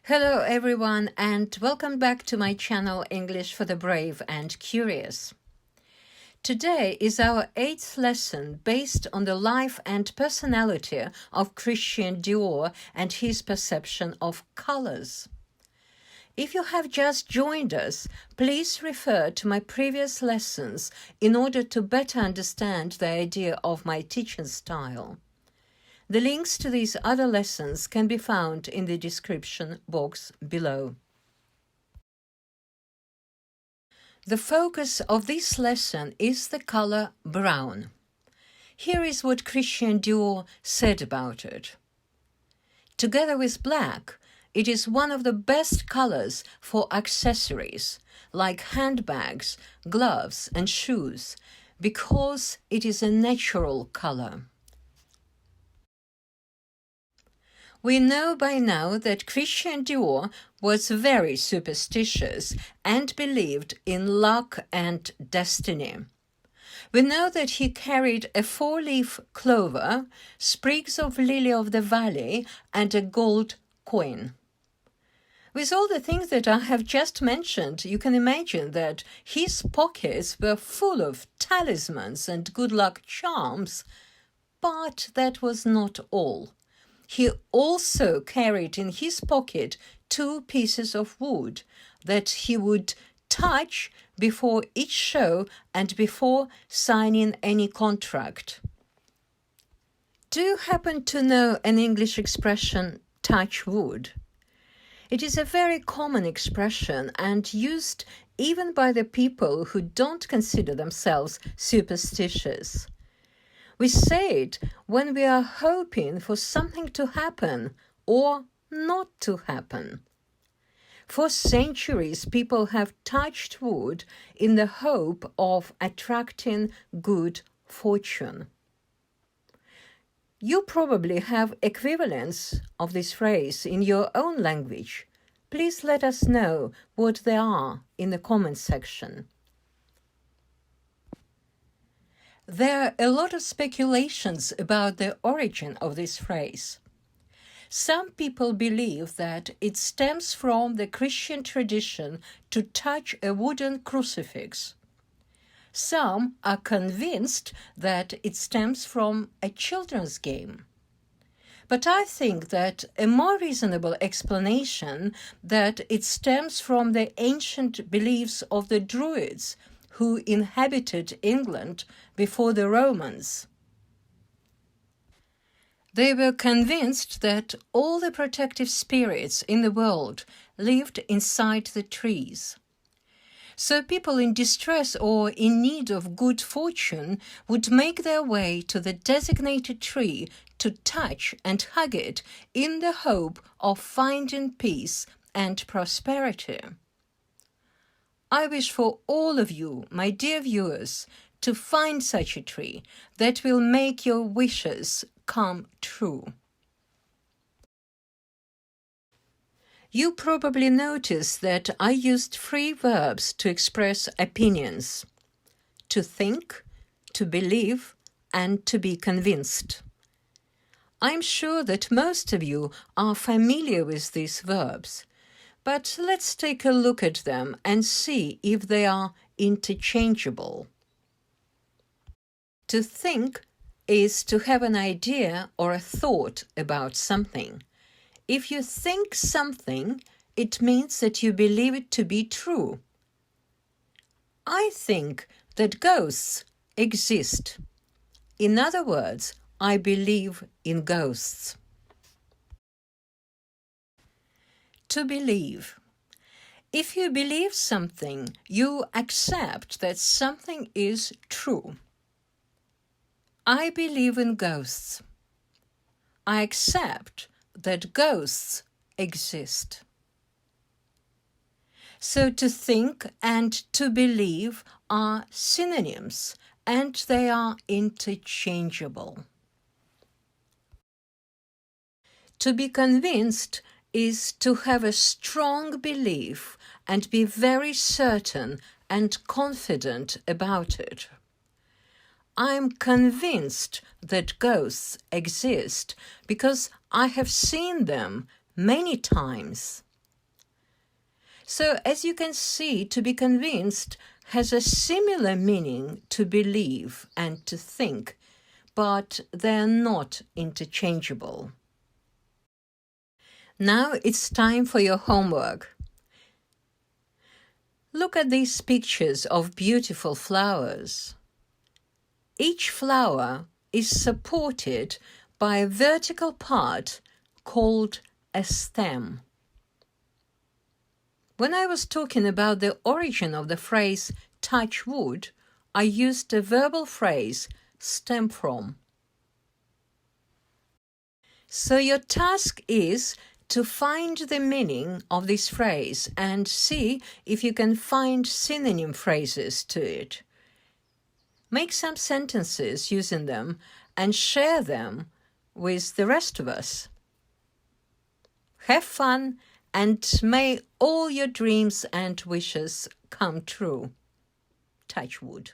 Hello everyone and welcome back to my channel English for the Brave and Curious. Today is our 8th lesson based on the life and personality of Christian Dior and his perception of colors. If you have just joined us, please refer to my previous lessons in order to better understand the idea of my teaching style. The links to these other lessons can be found in the description box below. The focus of this lesson is the color brown. Here is what Christian Dior said about it. Together with black, it is one of the best colors for accessories, like handbags, gloves, and shoes, because it is a natural color. We know by now that Christian Dior was very superstitious and believed in luck and destiny. We know that he carried a 4-leaf clover, sprigs of lily of the valley, and a gold coin. With all the things that I have just mentioned, you can imagine that his pockets were full of talismans and good luck charms, but that was not all. He also carried in his pocket 2 pieces of wood that he would touch before each show and before signing any contract. Do you happen to know an English expression, touch wood? It is a very common expression and used even by the people who don't consider themselves superstitious. We say it when we are hoping for something to happen or not to happen. For centuries, people have touched wood in the hope of attracting good fortune. You probably have equivalents of this phrase in your own language. Please let us know what they are in the comment section. There are a lot of speculations about the origin of this phrase. Some people believe that it stems from the Christian tradition to touch a wooden crucifix. Some are convinced that it stems from a children's game. But I think that a more reasonable explanation that it stems from the ancient beliefs of the Druids who inhabited England before the Romans. They were convinced that all the protective spirits in the world lived inside the trees. So people in distress or in need of good fortune would make their way to the designated tree to touch and hug it in the hope of finding peace and prosperity. I wish for all of you, my dear viewers, to find such a tree that will make your wishes come true. You probably noticed that I used 3 verbs to express opinions: to think, to believe, and to be convinced. I'm sure that most of you are familiar with these verbs, but let's take a look at them and see if they are interchangeable. To think is to have an idea or a thought about something. If you think something, it means that you believe it to be true. I think that ghosts exist. In other words, I believe in ghosts. To believe. If you believe something, you accept that something is true. I believe in ghosts. I accept that ghosts exist. So to think and to believe are synonyms, and they are interchangeable. To be convinced is to have a strong belief and be very certain and confident about it. I'm convinced that ghosts exist because I have seen them many times. So, as you can see, to be convinced has a similar meaning to believe and to think, but they're not interchangeable. Now it's time for your homework. Look at these pictures of beautiful flowers. Each flower is supported by a vertical part called a stem. When I was talking about the origin of the phrase touch wood, I used the verbal phrase stem from. So your task is to find the meaning of this phrase and see if you can find synonym phrases to it. Make some sentences using them and share them with the rest of us. Have fun, and may all your dreams and wishes come true. Touch wood.